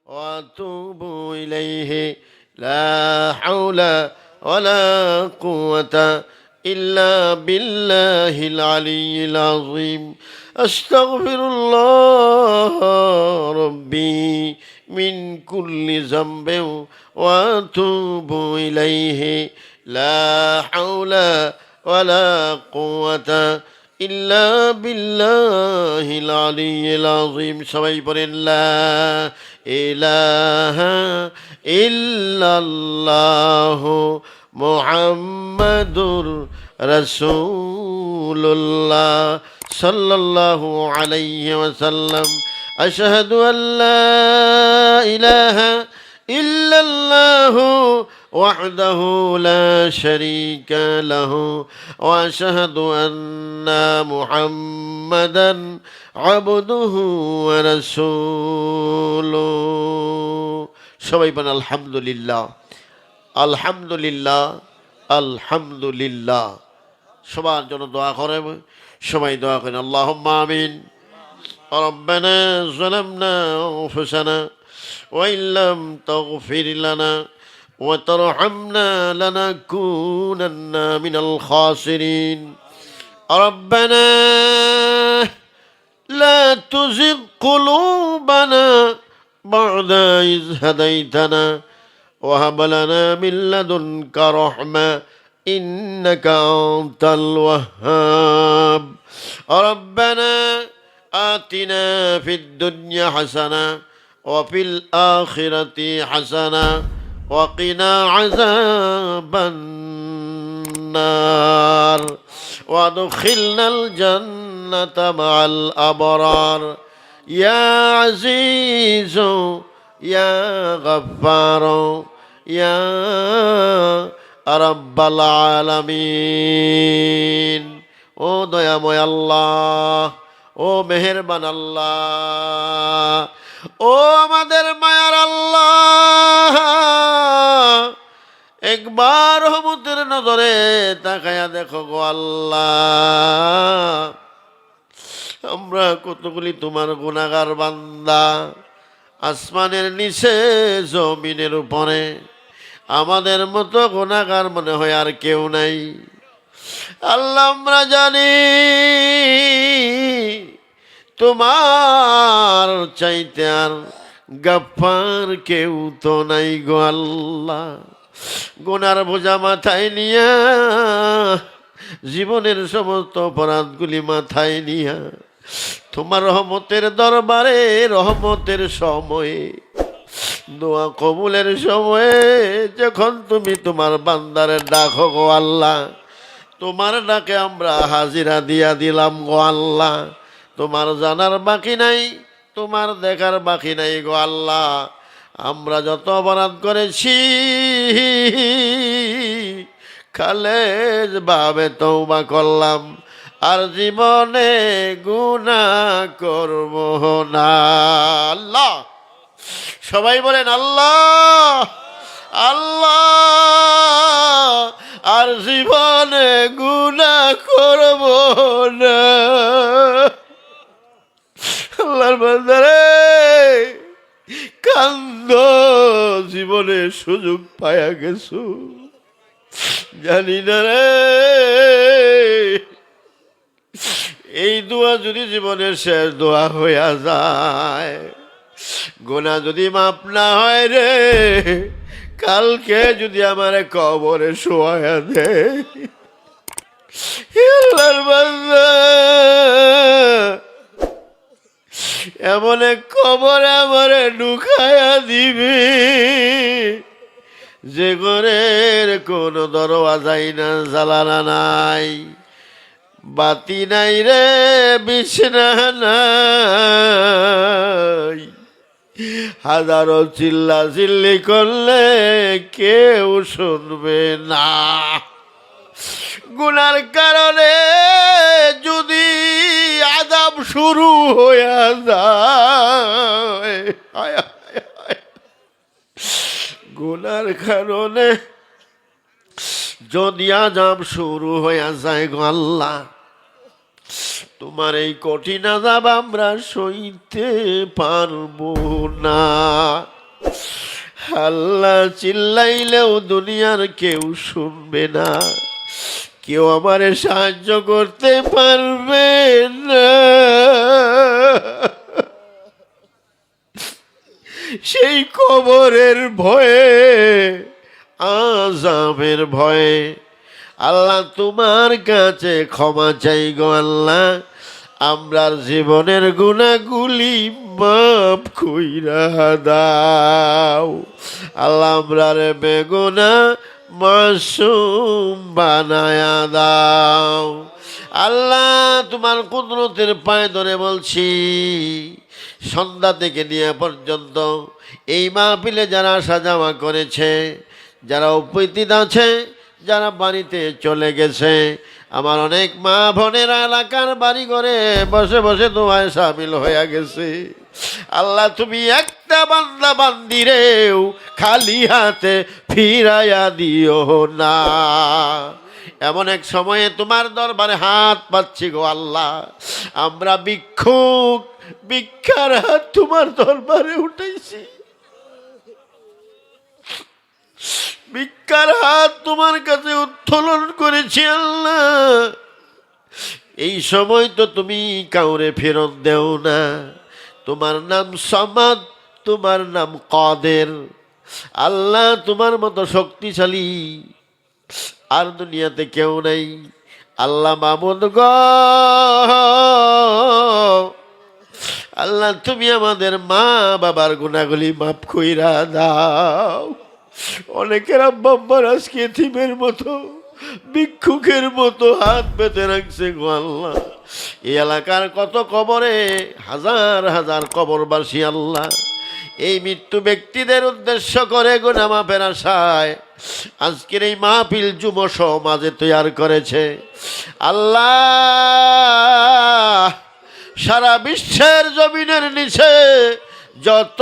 وأتوب إليه لا حول ولا قوة إلا بالله العلي العظيم أستغفر الله ربي من كل ذنب وأتوب إليه لا حول ولا قوة إلا بالله العلي العظيم سبحان لا إله إلا الله محمد رسول الله صلى الله عليه وسلم أشهد أن لا إله إلا الله وحده لا شريك له وأشهد أن محمدا عبده ورسوله সবাই বলেন আলহামদুলিল্লাহ আলহামদুলিল্লাহ আলহামদুলিল্লাহ সবার জন্য দোয়া করে সবাই দোয়া করেন আল্লাহুম্মা আমিন ربنا ظلمنا أنفسنا وإن لم تغفر لنا وترحمنا لنكونن من الخاسرين ربنا لا تزغ قلوبنا بعد إذ هديتنا وهب لنا من لدنك رحمة إنك أنت الوهاب ربنا آتنا في الدنيا حسنة وفي الآخرة حسنة وقنا عذاب النار وادخلنا الجنة مع الأبرار يا عزيز يا غفار يا رب العالمين ও দয়াময় আল্লাহ ও মেহেরবান আল্লাহ ও আমাদের মায়ার আল্লাহ একবার রহমতের নজরে তাকায়া দেখো গো আল্লাহ আমরা কতগুলি তোমার গুনাহগার বান্দা আসমানের নিচে জমিনের উপরে আমাদের মতো গুনাহগার মনে হয় আর কেউ নাই আল্লাহ আমরা জানি তোমার চাইতে আর গাফফার কেউ তো নাই গো আল্লাহ গুনার বোঝা মাথায় নিয়া জীবনের সমস্ত অপরাধগুলি মাথায় নিয়া তোমার রহমতের দরবারে রহমতের সময়ে দোয়া কবুলের সময়ে যখন তুমি তোমার বান্দারে ডাকো গো আল্লাহ তোমার ডাকে আমরা হাজিরা দিয়া দিলাম গো আল্লাহ তোমার জানার বাকি নাই তোমার দেখার বাকি নাই গো আল্লাহ আমরা যত অপরাধ করেছি খালেজ ভাবে তওবা করলাম আর জীবনে গুনাহ করব না আল্লাহ সবাই বলেন আল্লাহ আল্লাহ আর জীবনে গুনাহ করব না আল্লাহর বান্দারে কান্দ জীবনে সুযোগ পায়া গেছো জানি না রে এই দোয়া যদি জীবনের শেষ দোয়া হইয়া যায় গুনাহ যদি মাপ না হয় রে কালকে যদি আমার কবরে শোয়া দেয় আল্লাহর বান্দা এমন এক কবরে আমারে ঢুকায়া দিবি যে ঘরের কোনো দরওয়াজাই না জানালা নাই বাতি নাই রে বিছানা নাই হাজারো চিল্লা চিল্লি করলে কেউ শুনবে না গুনার কারণে যদি আযাব শুরু হয়ে যায় গুনার কারণে যদি আযাব শুরু হয়ে যায় গো আল্লাহ তোমার এই কঠিন আযাব আমরা সইতে পারবো না। আল্লাহ, চিল্লাইলেও দুনিয়ার কেউ শুনবে না, কেউ আমারে সাহায্য করতে পারবে না। সেই কবরের ভয়ে, আযাবের ভয়ে আল্লাহ তোমার কাছে ক্ষমা চাই গো আল্লাহ। আমরার জীবনের গুনাহগুলি মাফ কইরা দাও আল্লাহ। আমরার বেগুনা মাসুম বানায়া দাও আল্লাহ। তোমার কুদরতের পায়ে ধরে বলছি, সন্ধ্যা থেকে নিয়ে পর্যন্ত এই মাহফিলে যারা আসা যাওয়া করেছে, যারা উপস্থিত আছে, যারা বাড়িতে চলে গেছে, আমার অনেক মা বোনেরা এলাকার বাড়ি ঘরে বসে বসে দোয়ায় শামিল হয়ে গেছে। আল্লাহ, তুমি একটা বান্দা বান্দিরেও খালি হাতে ফিরাইয়া দিও না। এমন এক সময়ে তোমার দরবারে হাত পাচ্ছি গো আল্লাহ। আমরা ভিক্ষুক, ভিক্ষার হাত তোমার দরবারে উঠাইছি, ভিক্ষার হাত তোমার কাছে উত্তোলন করেছি আল্লাহ। এই সময় তো তুমি কাউরে ফেরত দেও না। তোমার নাম সামাদ, তোমার নাম কাদের। আল্লাহ, তোমার মতো শক্তিশালী আর দুনিয়াতে কেউ নাই। আল্লাহ মামুদ গ, আল্লাহ তুমি আমাদের মা বাবার গুনাহগুলি মাফ কইরা দাও। অনেকের আব্বা আম্মার আজকে এতিমের মতো, ভিক্ষুকের মতো হাত পেতে রাখছে গো আল্লাহ। এই এলাকার কত কবরে হাজার হাজার কবরবাসী আল্লাহ, এই মৃত্যু ব্যক্তিদের উদ্দেশ্য করে গুনাহ মাফের আশায় আজকের এই মাহফিল যুব সমাজে তৈয়ার করেছে আল্লাহ। সারা বিশ্বের জমিনের নিচে যত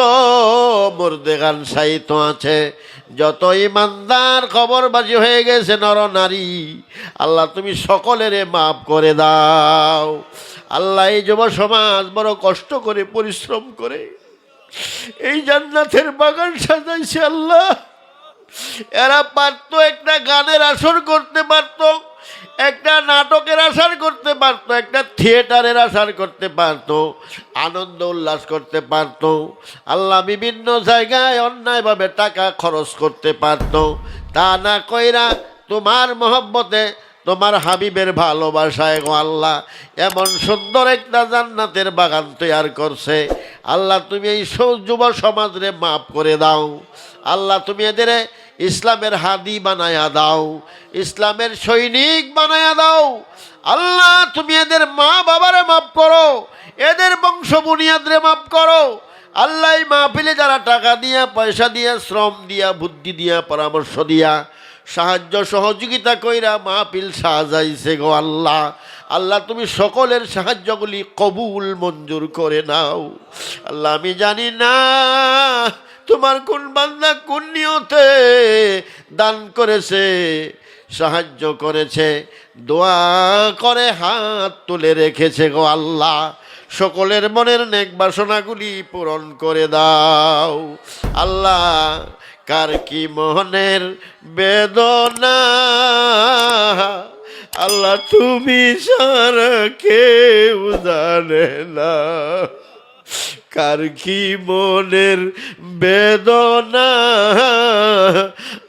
মুর্দেগান সাহিত্য আছে, যত ইমানদার খবরবাজি হয়ে গেছে নর নারী, আল্লাহ তুমি সকলের মাফ করে দাও আল্লাহ। এই যুব সমাজ বড় কষ্ট করে পরিশ্রম করে এই জান্নাতের বাগান সাজাইছে আল্লাহ। এরা পারতো একটা গানের আসর করতে পারতো, একটা নাটকের আসার করতে পারতো, একটা থিয়েটারের আসার করতে পারতো, আনন্দ উল্লাস করতে পারতো আল্লাহ। বিভিন্ন জায়গায় অন্যায়ভাবে টাকা খরচ করতে পারতো, তা না কইরা তোমার মহব্বতে, তোমার হাবিবের ভালোবাসায় গো আল্লাহ এমন সুন্দর একটা জান্নাতের বাগান তৈয়ার করছে আল্লাহ। তুমি এই যুব সমাজরে মাফ করে দাও আল্লাহ। তুমি এদের ইসলামের হাদি বানায়া দাও, ইসলামের সৈনিক বানায়া দাও আল্লাহ। তুমি এদের মা বাবারে মাফ করো, এদের বংশ বুনিয়াদরে মাফ করো আল্লাহ। এই মাহফিলে যারা টাকা দিয়া, পয়সা দিয়া, শ্রম দিয়া, বুদ্ধি দিয়া, পরামর্শ দিয়া, সাহায্য সহযোগিতা কইরা মাহফিল সাজাইছে গো আল্লাহ। আল্লাহ তুমি সকলের সাহায্যগুলি কবুল মঞ্জুর করে নাও আল্লাহ। আমি জানি না তোমার কোন বান্দা কোন নিয়তে দান করেছে, সাহায্য করেছে, দোয়া করে হাত তুলে রেখেছে গো আল্লাহ। সকলের মনের নেক বাসনাগুলি পূরণ করে দাও আল্লাহ। কার কি মনের বেদনা আল্লাহ তুমি ছাড়া কেউ জানে না। কার কি মনের বেদনা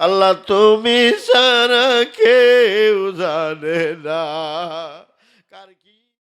আল্লাহ তুমি ছাড়া কেউ জানে না।